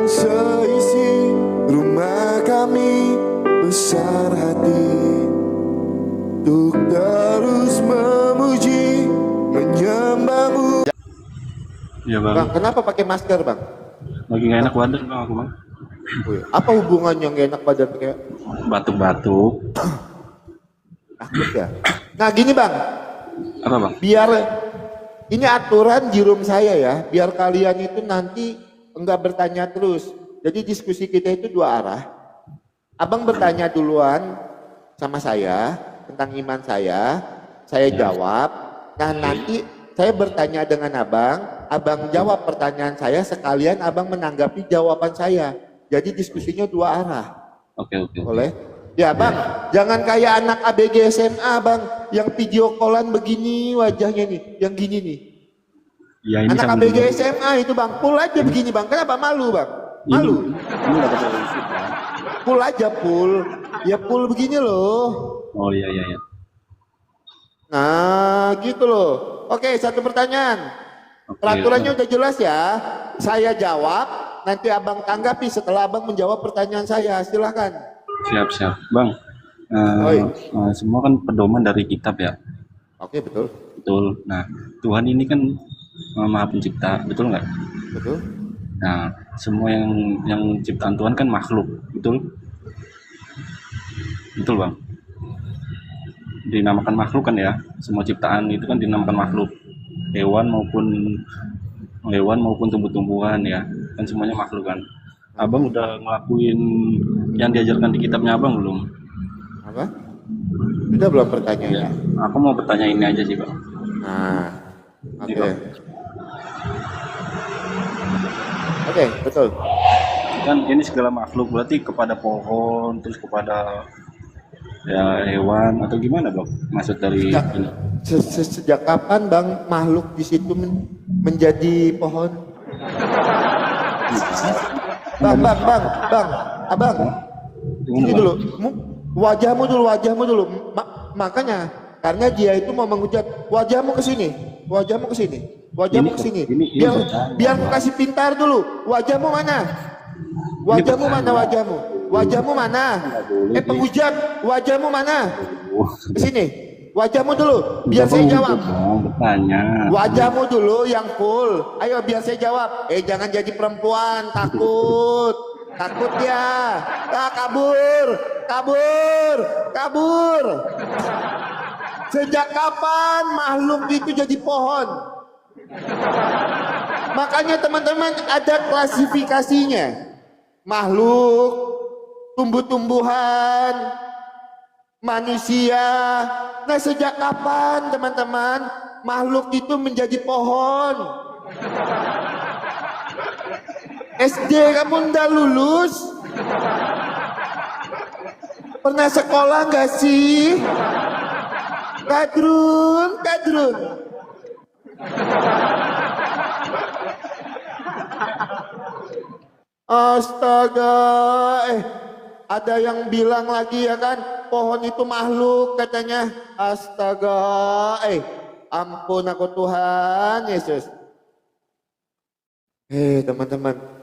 seisi rumah kami besar hati untuk terus memuji menyembahmu. Ya bang. Bang, kenapa pakai masker bang? Lagi nggak enak badan bang aku bang. Apa hubungannya nggak enak badan kayak Batuk-batuk. takut ya? Nah gini bang, Apa bang? biar ini aturan di room saya ya, biar kalian itu nanti enggak bertanya terus. Jadi diskusi kita itu dua arah. Abang bertanya duluan sama saya tentang iman saya jawab. Nah nanti saya bertanya dengan abang jawab pertanyaan saya sekalian abang menanggapi jawaban saya. Jadi diskusinya dua arah. Oke. Boleh? Ya bang, jangan kayak anak ABG SMA bang, yang video callan begini wajahnya nih, yang gini nih. Ya ini Anak ABG SMA itu bang, full aja begini bang, kenapa malu bang? Malu? Ini nggak pakai wifi bang. Full aja full, ya full begini loh. Oh iya. Nah gitu loh. Oke, satu pertanyaan. Oke, Peraturannya udah jelas ya. Saya jawab, nanti abang tanggapi setelah abang menjawab pertanyaan saya. Silahkan. Siap bang. Semua kan pedoman dari kitab ya. Oke, betul. Betul. Nah Tuhan ini kan Maha Pencipta, betul nggak? Betul. Nah semua yang ciptaan Tuhan kan makhluk, betul? Betul bang. Dinamakan makhluk kan ya. Semua ciptaan itu kan dinamakan makhluk. Hewan maupun tumbuh-tumbuhan ya. Kan semuanya makhluk kan. Abang udah ngelakuin yang diajarkan di kitabnya abang belum? Apa? Sudah belum pertanyaannya? Aku mau bertanya ini aja sih bang. Nah, oke. Bang. Oke, betul. Kan ini segala makhluk berarti kepada pohon, terus kepada ya hewan atau gimana bang? Maksud dari ini? Sejak kapan bang makhluk di situ menjadi pohon? Bang, abang, ini dulu, wajahmu dulu. Makanya, karena dia itu mau menghujat, wajahmu ke sini. Biar aku kasih pintar dulu. Wajahmu mana? Wajahmu mana? Penghujat, wajahmu mana? Ke sini. Wajahmu dulu, biar saya jawab. Bertanya. Wajahmu dulu yang full. Ayo biar saya jawab. Jangan jadi perempuan, takut dia. Kabur. Sejak kapan makhluk itu jadi pohon? Makanya teman-teman ada klasifikasinya. Makhluk, tumbuh-tumbuhan, manusia. Nah sejak kapan teman-teman makhluk itu menjadi pohon? SD kamu udah lulus? Pernah sekolah gak sih? Kadrun. Astaga, ada yang bilang lagi ya kan, pohon itu makhluk katanya. Astaga, ampun aku Tuhan Yesus. Teman-teman.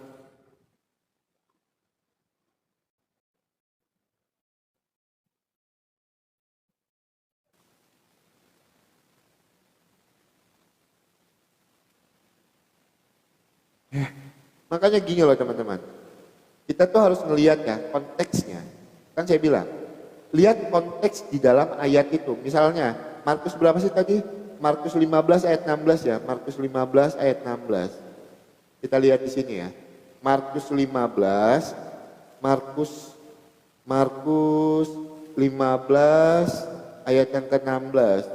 Makanya gini loh teman-teman. Kita tuh harus ngelihat ya konteksnya. Kan saya bilang, lihat konteks di dalam ayat itu. Misalnya, Markus berapa sih tadi? Markus 15 ayat 16 ya. Markus 15 ayat 16. Kita lihat di sini ya. Markus 15 ayat yang ke-16.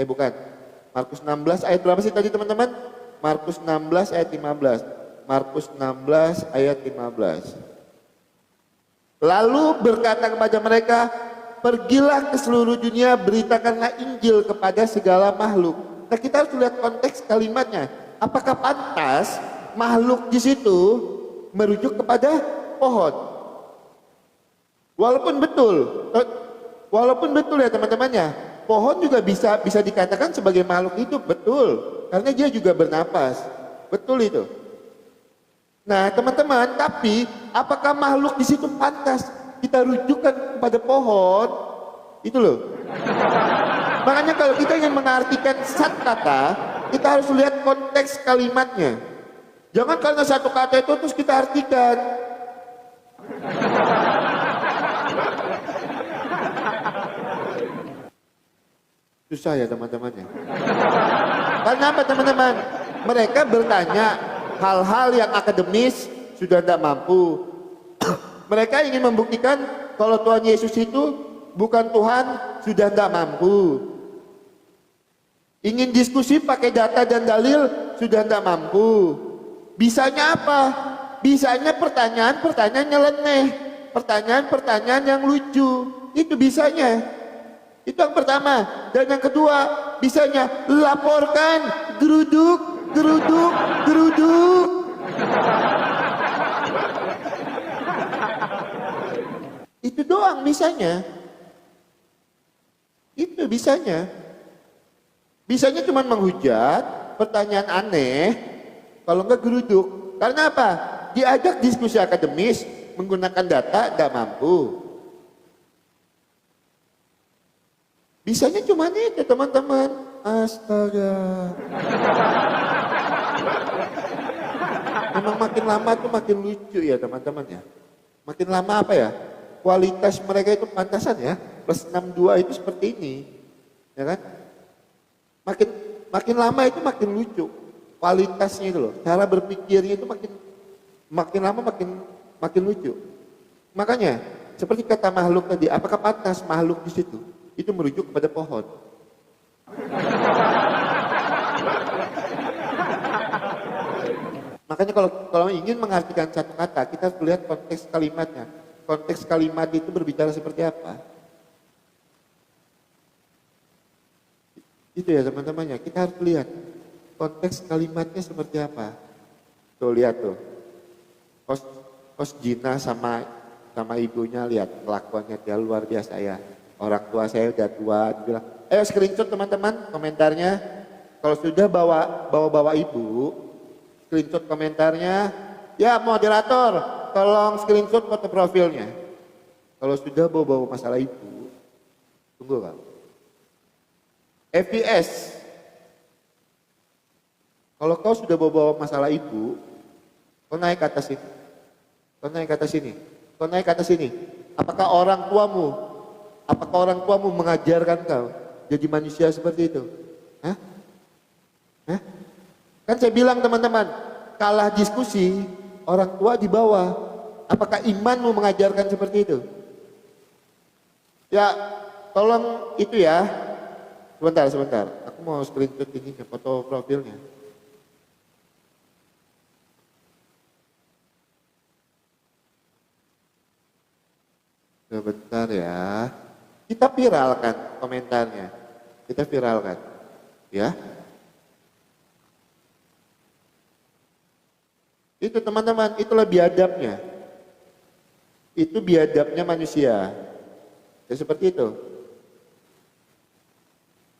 Bukan. Markus 16 ayat berapa sih tadi teman-teman? Markus 16 ayat 15. Markus 16 ayat 15. Lalu berkata kepada mereka, pergilah ke seluruh dunia, beritakanlah Injil kepada segala makhluk. Nah kita harus lihat konteks kalimatnya. Apakah pantas makhluk di situ merujuk kepada pohon? Walaupun betul ya teman-temannya, pohon juga bisa dikatakan sebagai makhluk hidup, betul. Karena dia juga bernapas, betul itu. Nah, teman-teman, tapi apakah makhluk di situ pantas kita rujukan kepada pohon? Itu loh. Makanya kalau kita ingin mengartikan satu kata, kita harus lihat konteks kalimatnya. Jangan karena satu kata itu terus kita artikan. Susah ya teman-temannya. Karena apa teman-teman? Mereka bertanya hal-hal yang akademis sudah tidak mampu. Mereka ingin membuktikan kalau Tuhan Yesus itu bukan Tuhan sudah tidak mampu. Ingin diskusi pakai data dan dalil sudah tidak mampu. Bisanya apa? Bisanya pertanyaan-pertanyaan nyeleneh, pertanyaan-pertanyaan yang lucu. Itu bisanya. Itu yang pertama. Dan yang kedua, bisanya laporkan geruduk, geruduk, geruduk. Itu doang bisanya. Itu bisanya. Bisanya cuma menghujat, pertanyaan aneh, kalau enggak geruduk. Karena apa? Diajak diskusi akademis, menggunakan data, enggak mampu. Bisanya cuma itu teman-teman. Astaga. Memang makin lama tuh makin lucu ya teman-teman ya. Makin lama apa ya? Kualitas mereka itu pantasan ya. Plus 62 itu seperti ini. Ya kan? Makin lama itu makin lucu. Kualitasnya itu loh. Cara berpikirnya itu makin lama makin lucu. Makanya seperti kata makhluk tadi, apakah pantas makhluk di situ? Itu merujuk kepada pohon. Makanya kalau ingin mengartikan satu kata, kita harus lihat konteks kalimatnya. Konteks kalimat itu berbicara seperti apa? Itu ya teman-temannya, kita harus lihat konteks kalimatnya seperti apa. Tuh lihat tuh, kos Gina sama ibunya, lihat kelakuannya dia luar biasa ya. Orang tua saya udah tua, dia bilang, ayo screenshot teman-teman komentarnya. Kalau sudah bawa ibu, screenshot komentarnya. Ya moderator, tolong screenshot foto profilnya. Kalau sudah bawa masalah ibu, tunggu Kak. FPS. Kalau kau sudah bawa masalah ibu, kau naik ke atas ini. Kau naik ke atas sini. Kau naik ke atas sini. Apakah orang tuamu mengajarkan kau jadi manusia seperti itu? Hah? Kan saya bilang teman-teman, kalah diskusi, orang tua di bawah. Apakah imanmu mengajarkan seperti itu? Ya, tolong itu ya. Sebentar. Aku mau screenshot ini foto profilnya. Sebentar ya. Kita viralkan komentarnya. Kita viralkan. Ya. Itu teman-teman, itulah biadabnya. Itu biadabnya manusia. Ya seperti itu.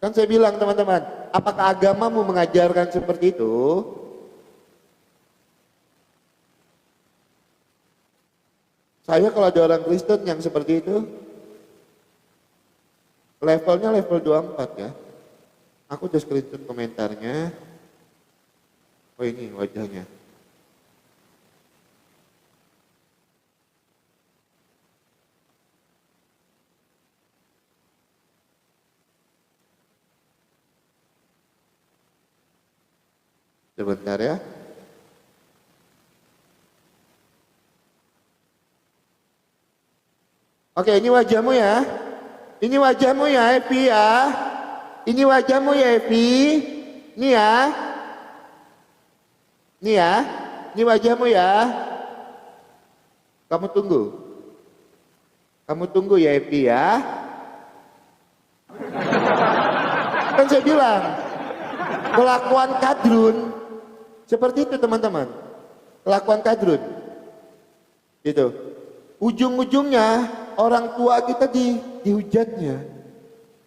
Kan saya bilang teman-teman, apakah agamamu mengajarkan seperti itu? Saya kalau ada orang Kristen yang seperti itu, levelnya level 24 ya. Aku udah screenshot komentarnya. Oh ini wajahnya. Sebentar ya. Oke, ini wajahmu ya. Ini wajahmu ya, Evi ya. Ini wajahmu ya, Evi. Ini ya. Ini ya. Ini wajahmu ya. Kamu tunggu. Kamu tunggu ya, Evi ya. Kan saya bilang, kelakuan kadrun seperti itu teman-teman. Kelakuan kadrun. Gitu. Ujung-ujungnya orang tua kita dihujatnya.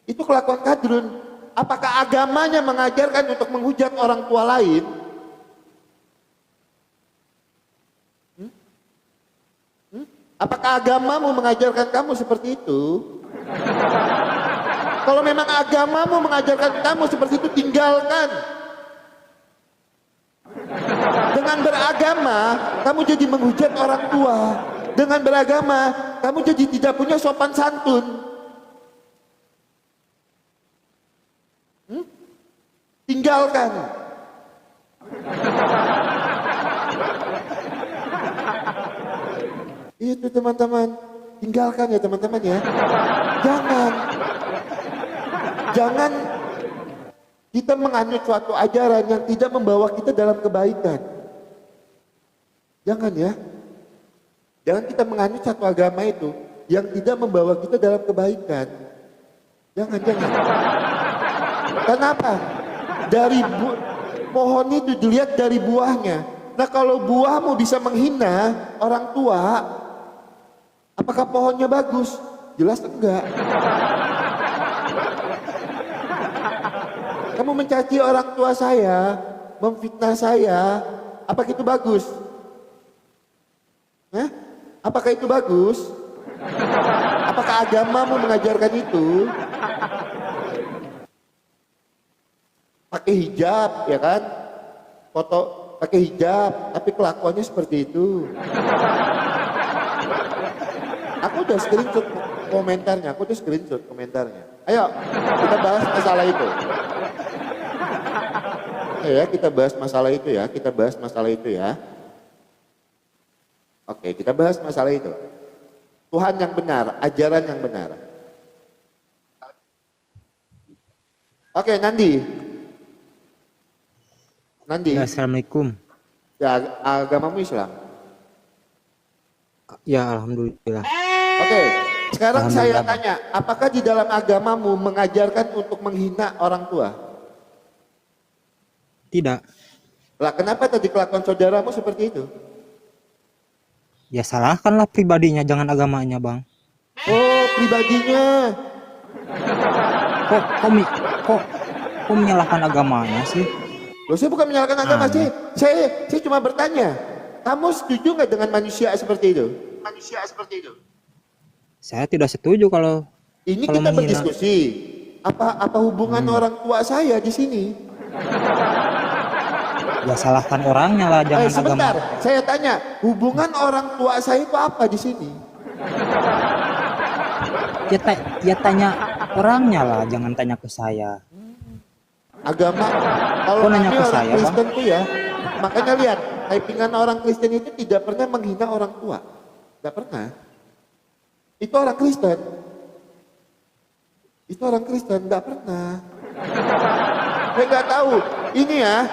Itu kelakuan kadrun. Apakah agamanya mengajarkan untuk menghujat orang tua lain? Apakah agamamu mengajarkan kamu seperti itu? Kalau memang agamamu mengajarkan kamu seperti itu, tinggalkan. Dengan beragama, kamu jadi menghujat orang tua. Dengan beragama, kamu jadi tidak punya sopan santun. Tinggalkan. Itu teman-teman, tinggalkan ya teman-teman ya. Jangan kita menganut suatu ajaran yang tidak membawa kita dalam kebaikan. Jangan ya. Jangan kita menganut satu agama itu yang tidak membawa kita dalam kebaikan. Jangan. Kenapa? Dari pohon itu dilihat dari buahnya. Nah kalau buahmu bisa menghina orang tua, apakah pohonnya bagus? Jelas enggak. Kamu mencaci orang tua saya, memfitnah saya, apakah itu bagus? Apakah itu bagus? Apakah agamamu mengajarkan itu? Pakai hijab, ya kan? Foto pakai hijab, tapi kelakuannya seperti itu. Aku udah screenshot komentarnya. Ayo, kita bahas masalah itu. Kita bahas masalah itu ya. Oke, kita bahas masalah itu. Tuhan yang benar, ajaran yang benar. Oke, Nandi. Ya, assalamualaikum. Ya, agamamu Islam. Ya, alhamdulillah. Oke, sekarang saya tanya, apakah di dalam agamamu mengajarkan untuk menghina orang tua? Tidak. Lah, kenapa tadi kelakuan saudaramu seperti itu? Ya, salahkanlah pribadinya, jangan agamanya, Bang. Oh, pribadinya. Kok menyalahkan agamanya sih? Loh, saya bukan menyalahkan agama sih. Saya cuma bertanya, kamu setuju nggak dengan manusia seperti itu? Saya tidak setuju kalau Ini kalau kita menghina. berdiskusi. Apa hubungan orang tua saya di sini? Ya, salahkan orangnya lah, jangan Sebentar, agama. saya tanya, hubungan orang tua saya itu apa di sini? Ya tanya orangnya lah, jangan tanya ke saya. Agama, kalau Kok nanya kami ke orang saya, Kristen tuh ya, makanya lihat, typingan orang Kristen itu tidak pernah menghina orang tua. Tidak pernah. Itu orang Kristen, tidak pernah. Saya nggak tahu, ini ya,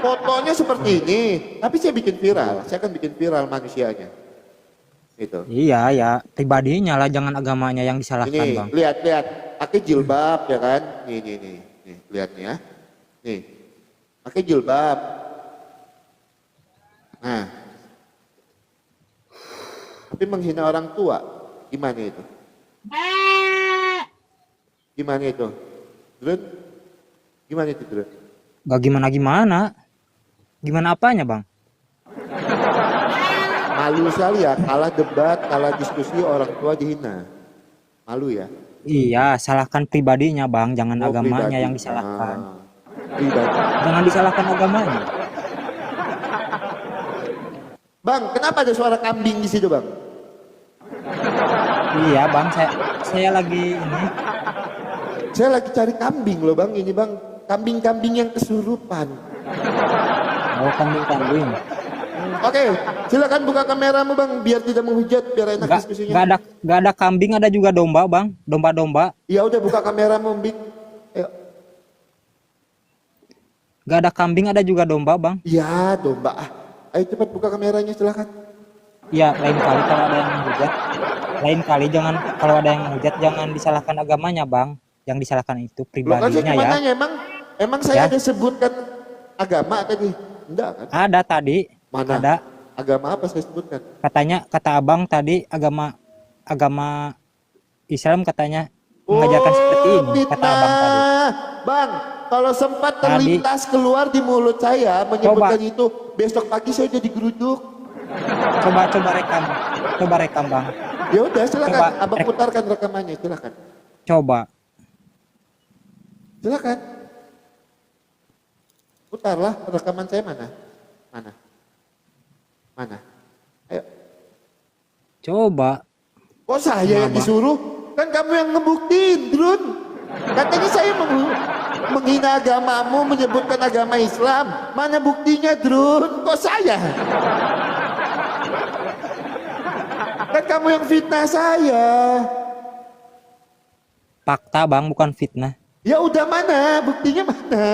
fotonya seperti ini, tapi saya bikin viral, saya akan bikin viral manusianya. Itu. Iya, ya pribadinya lah, jangan agamanya yang disalahkan, Ini, Bang. lihat, pakai jilbab ya kan? Nih, lihat nih ya. Nih, pakai jilbab. Nah, tapi menghina orang tua, gimana itu? Drun? Gimana itu, Drun? Gak gimana. Gimana apanya, Bang? Malu sekali ya, kalah debat, kalah diskusi orang tua dihina. Malu ya? Iya, salahkan pribadinya, Bang, jangan agamanya Pribadi. yang disalahkan. Pribadi. Jangan disalahkan agamanya. Bang, kenapa ada suara kambing di situ, Bang? Iya, Bang, saya lagi ini. Saya lagi cari kambing loh, Bang. Ini, Bang, kambing-kambing yang kesurupan. Oh, kambing. Oke, silakan buka kameramu, Bang, biar tidak menghujat, biar enak diskusinya. Gak ada kambing, ada juga domba, Bang. Domba. Ya udah, buka kameramu, Bing. Ayo. Gak ada kambing, ada juga domba, Bang. Ya, domba. Ayo cepat buka kameranya, silakan. Iya, lain kali kalau ada yang menghujat. Kalau ada yang menghujat, jangan disalahkan agamanya, Bang. Yang disalahkan itu Loh, kan saya pribadinya cuma ya. nanya, emang saya Ya. ada sebutkan agama tadi? Enggak kan? Ada tadi. Mana? Ada. Agama apa saya sebutkan? Kata Abang tadi agama Islam katanya mengajarkan seperti ini, kata Abang tadi. fitnah. Bang, kalau sempat terlintas keluar di mulut saya menyebutkan itu, besok pagi saya jadi geruduk. Coba rekam. Coba rekam, Bang. Ya udah silakan, Coba abang putarkan rekamannya, silakan. Coba. Silakan. Putarlah rekaman saya mana? Mana? Mana? Ayo. Coba. Kok saya yang Kenapa? disuruh? Kan kamu yang ngebuktiin, Drun. Katanya saya menghina agamamu, menyebutkan agama Islam. Mana buktinya, Drun? Kok saya? Kan kamu yang fitnah saya. Fakta, Bang, bukan fitnah. Ya udah, mana? Buktinya mana?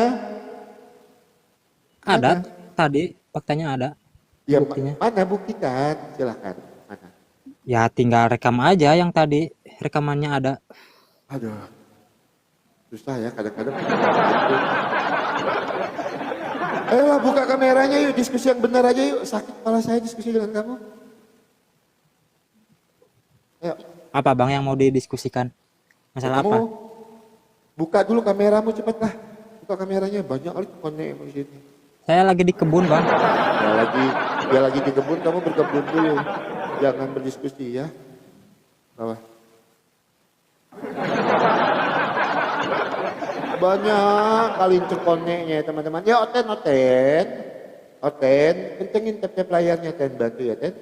Ada Mana? tadi, faktanya ada. Ya Buktinya. mana buktikan? Silakan. Mana? Ya tinggal rekam aja yang tadi rekamannya ada. Aduh. Susah ya kadang-kadang. Ayolah buka kameranya yuk, diskusi yang benar aja yuk. Sakit kepala saya diskusi dengan kamu. Ayo. Apa, Bang, yang mau didiskusikan? Masalah Kamu apa? buka dulu kameramu cepatlah. Buka kameranya, banyak kali konek di sini. Saya lagi di kebun, Bang. Dia lagi di kebun, kamu berkebun dulu. Jangan berdiskusi ya. Bawah. Banyak kali cekoneknya teman-teman. Ya Oten. Oten, kencengin tap-tap layarnya Ten, bantu ya Ten.